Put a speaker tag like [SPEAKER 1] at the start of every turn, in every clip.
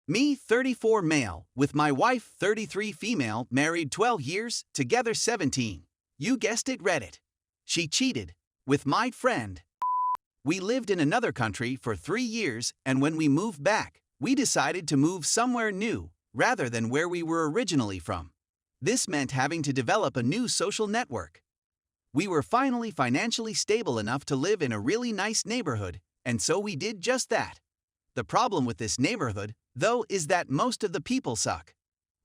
[SPEAKER 1] Me, 34 male, with my wife, 33 female, married 12 years, together 17. You guessed it, Reddit. She cheated. With my friend. We lived in another country for 3 years, and when we moved back, we decided to move somewhere new, rather than where we were originally from. This meant having to develop a new social network. We were finally financially stable enough to live in a really nice neighborhood, and so we did just that. The problem with this neighborhood, though, is that most of the people suck.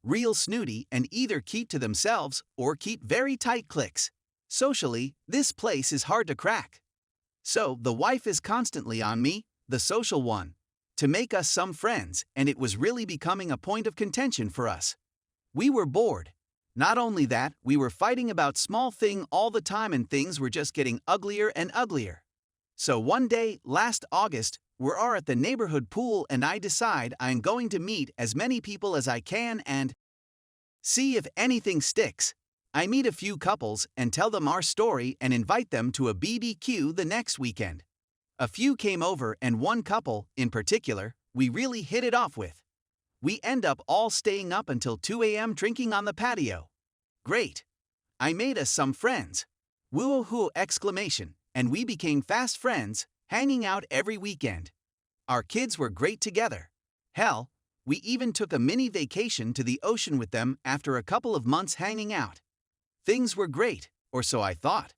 [SPEAKER 1] Real snooty and either keep to themselves or keep very tight cliques. Socially, this place is hard to crack. So, the wife is constantly on me, the social one, to make us some friends, and it was really becoming a point of contention for us. We were bored. Not only that, we were fighting about small thing all the time and things were just getting uglier and uglier. So one day, last August, we are at the neighborhood pool and I decide I'm going to meet as many people as I can and see if anything sticks. I meet a few couples and tell them our story and invite them to a BBQ the next weekend. A few came over and one couple, in particular, we really hit it off with. We end up all staying up until 2 a.m. drinking on the patio. Great! I made us some friends. Woo-hoo! Exclamation! And we became fast friends, hanging out every weekend. Our kids were great together. Hell, we even took a mini vacation to the ocean with them after a couple of months hanging out. Things were great, or so I thought.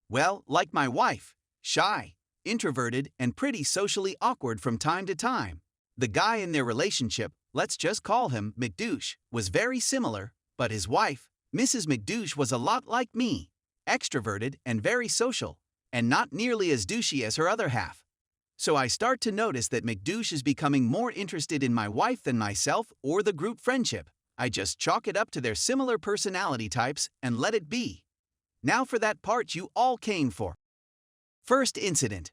[SPEAKER 1] Well, like my wife, shy, introverted, and pretty socially awkward from time to time. The guy in their relationship, let's just call him McDouche, was very similar, but his wife, Mrs. McDouche, was a lot like me, extroverted and very social, and not nearly as douchey as her other half. So I start to notice that McDouche is becoming more interested in my wife than myself or the group friendship. I just chalk it up to their similar personality types and let it be. Now for that part you all came for. First incident.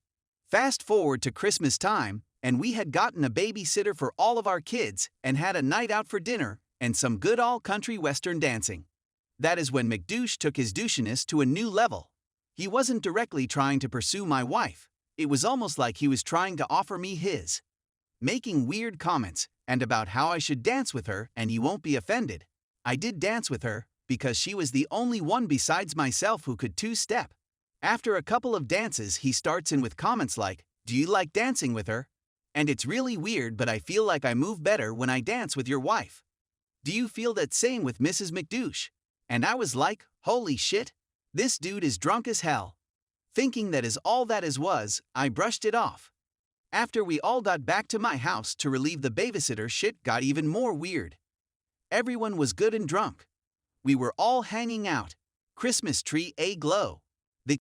[SPEAKER 1] Fast forward to Christmas time, and we had gotten a babysitter for all of our kids and had a night out for dinner and some good all-country western dancing. That is when McDouche took his douchiness to a new level. He wasn't directly trying to pursue my wife. It was almost like he was trying to offer me his. Making weird comments and about how I should dance with her and he won't be offended. I did dance with her because she was the only one besides myself who could two-step. After a couple of dances, he starts in with comments like, "Do you like dancing with her? And it's really weird, but I feel like I move better when I dance with your wife. Do you feel that same with Mrs. McDouche?" And I was like, holy shit, this dude is drunk as hell. Thinking that is all that is was, I brushed it off. After we all got back to my house to relieve the babysitter, shit got even more weird. Everyone was good and drunk. We were all hanging out. Christmas tree aglow. The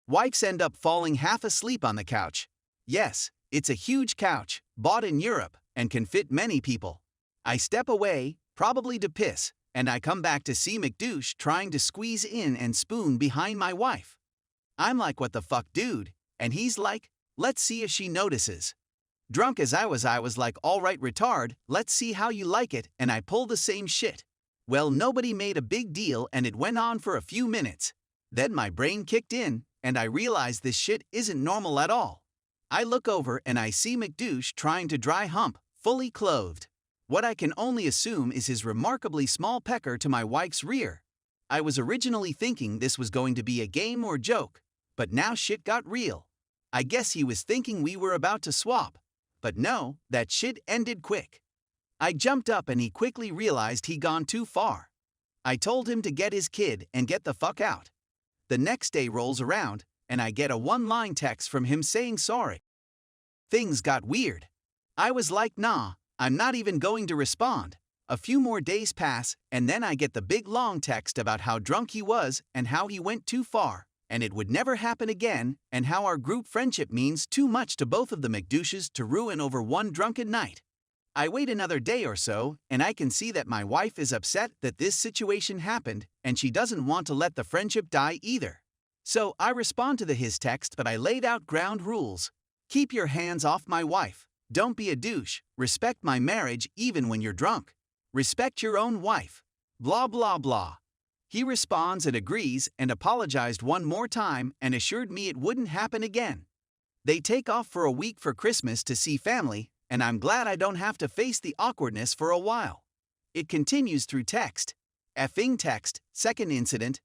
[SPEAKER 1] wives end up falling half asleep on the couch. Yes, it's a huge couch, bought in Europe, and can fit many people. I step away, probably to piss, and I come back to see McDouche trying to squeeze in and spoon behind my wife. I'm like, what the fuck, dude? And he's like, let's see if she notices. Drunk as I was like, alright retard, let's see how you like it, and I pull the same shit. Well, nobody made a big deal and it went on for a few minutes. Then my brain kicked in, and I realized this shit isn't normal at all. I look over and I see McDouche trying to dry hump, fully clothed. What I can only assume is his remarkably small pecker to my wife's rear. I was originally thinking this was going to be a game or joke, but now shit got real. I guess he was thinking we were about to swap. But no, that shit ended quick. I jumped up and he quickly realized he'd gone too far. I told him to get his kid and get the fuck out. The next day rolls around, and I get a one-line text from him saying sorry. Things got weird. I was like, nah, I'm not even going to respond. A few more days pass, and then I get the big long text about how drunk he was and how he went too far, and it would never happen again, and how our group friendship means too much to both of the McDouches to ruin over one drunken night. I wait another day or so, and I can see that my wife is upset that this situation happened, and she doesn't want to let the friendship die either. So I respond to his text, but I laid out ground rules. Keep your hands off my wife. Don't be a douche. Respect my marriage even when you're drunk. Respect your own wife. Blah blah blah. He responds and agrees and apologized one more time and assured me it wouldn't happen again. They take off for a week for Christmas to see family, and I'm glad I don't have to face the awkwardness for a while. It continues through text. Effing text, second incident.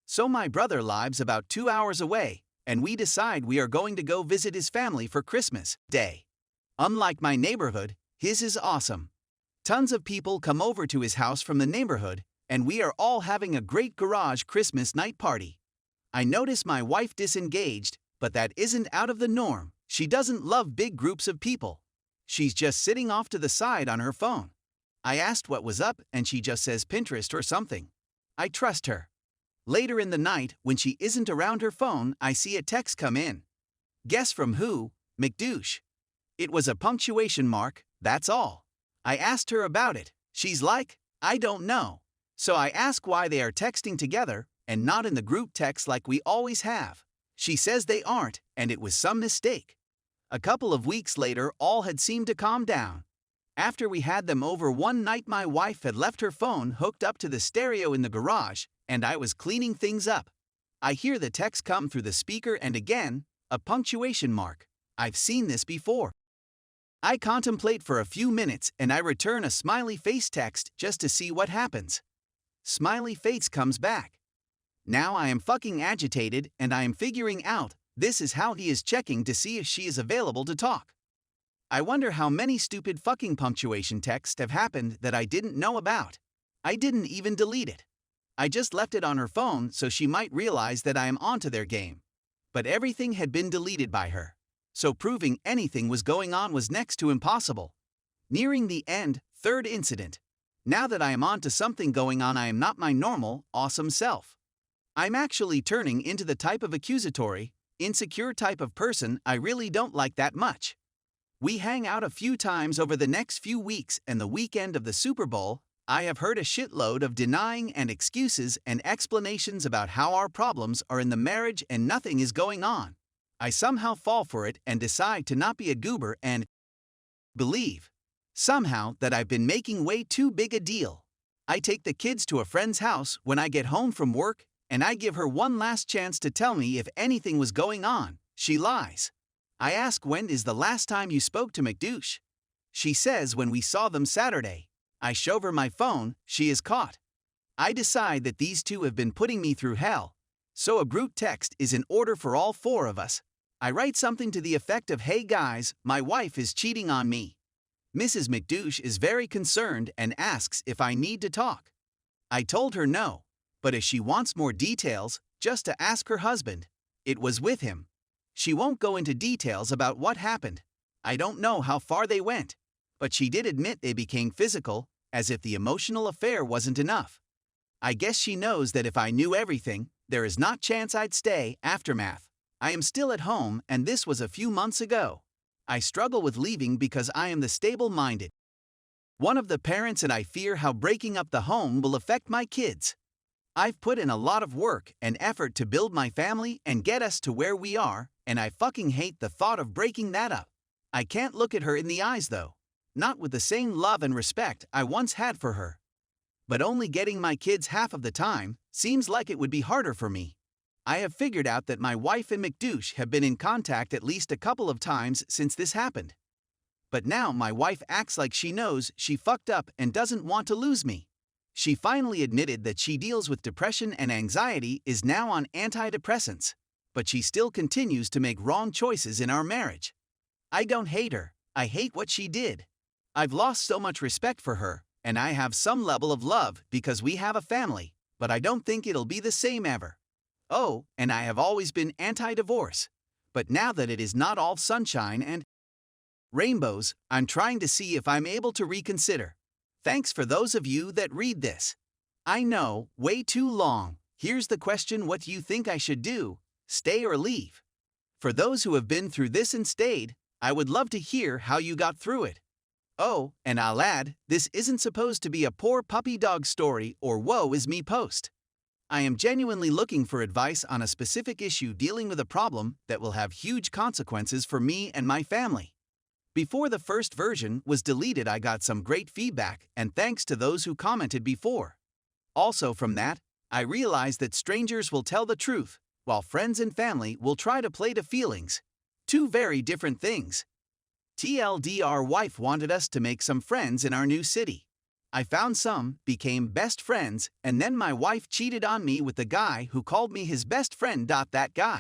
[SPEAKER 1] So my brother lives about 2 hours away, and we decide we are going to go visit his family for Christmas Day. Unlike my neighborhood, his is awesome. Tons of people come over to his house from the neighborhood, and we are all having a great garage Christmas night party. I notice my wife disengaged, but that isn't out of the norm. She doesn't love big groups of people. She's just sitting off to the side on her phone. I asked what was up, and she just says Pinterest or something. I trust her. Later in the night, when she isn't around her phone, I see a text come in. Guess from who? McDouche. It was a punctuation mark, that's all. I asked her about it. She's like, I don't know. So I ask why they are texting together and not in the group text like we always have. She says they aren't, and it was some mistake. A couple of weeks later, all had seemed to calm down. After we had them over one night, my wife had left her phone hooked up to the stereo in the garage, and I was cleaning things up. I hear the text come through the speaker and again, a punctuation mark. I've seen this before. I contemplate for a few minutes and I return a smiley face text just to see what happens. Smiley face comes back. Now I am fucking agitated and I am figuring out this is how he is checking to see if she is available to talk. I wonder how many stupid fucking punctuation texts have happened that I didn't know about. I didn't even delete it. I just left it on her phone so she might realize that I am onto their game. But everything had been deleted by her. So proving anything was going on was next to impossible. Nearing the end, third incident. Now that I am onto something going on, I am not my normal, awesome self. I'm actually turning into the type of accusatory, insecure type of person I really don't like that much. We hang out a few times over the next few weeks, and the weekend of the Super Bowl, I have heard a shitload of denying and excuses and explanations about how our problems are in the marriage and nothing is going on. I somehow fall for it and decide to not be a goober and believe, somehow, that I've been making way too big a deal. I take the kids to a friend's house when I get home from work, and I give her one last chance to tell me if anything was going on. She lies. I ask, when is the last time you spoke to McDouche? She says when we saw them Saturday. I show her my phone, she is caught. I decide that these two have been putting me through hell, so a group text is in order for all four of us. I write something to the effect of, hey guys, my wife is cheating on me. Mrs. McDouche is very concerned and asks if I need to talk. I told her no, but if she wants more details, just to ask her husband. It was with him. She won't go into details about what happened. I don't know how far they went, but she did admit they became physical, as if the emotional affair wasn't enough. I guess she knows that if I knew everything, there is not chance I'd stay. Aftermath. I am still at home, and this was a few months ago. I struggle with leaving because I am the stable-minded one of the parents, and I fear how breaking up the home will affect my kids. I've put in a lot of work and effort to build my family and get us to where we are, and I fucking hate the thought of breaking that up. I can't look at her in the eyes though. Not with the same love and respect I once had for her. But only getting my kids half of the time seems like it would be harder for me. I have figured out that my wife and McDouche have been in contact at least a couple of times since this happened. But now my wife acts like she knows she fucked up and doesn't want to lose me. She finally admitted that she deals with depression and anxiety, is now on antidepressants, but she still continues to make wrong choices in our marriage. I don't hate her, I hate what she did. I've lost so much respect for her, and I have some level of love because we have a family, but I don't think it'll be the same ever. Oh, and I have always been anti-divorce, but now that it is not all sunshine and rainbows, I'm trying to see if I'm able to reconsider. Thanks for those of you that read this. I know, way too long. Here's the question: what do you think I should do? Stay or leave? For those who have been through this and stayed, I would love to hear how you got through it. Oh, and I'll add, this isn't supposed to be a poor puppy dog story or woe is me post. I am genuinely looking for advice on a specific issue dealing with a problem that will have huge consequences for me and my family. Before the first version was deleted, I got some great feedback, and thanks to those who commented before. Also from that, I realized that strangers will tell the truth, while friends and family will try to play to feelings. Two very different things. TLDR wife wanted us to make some friends in our new city. I found some, became best friends, and then my wife cheated on me with the guy who called me his best friend. That guy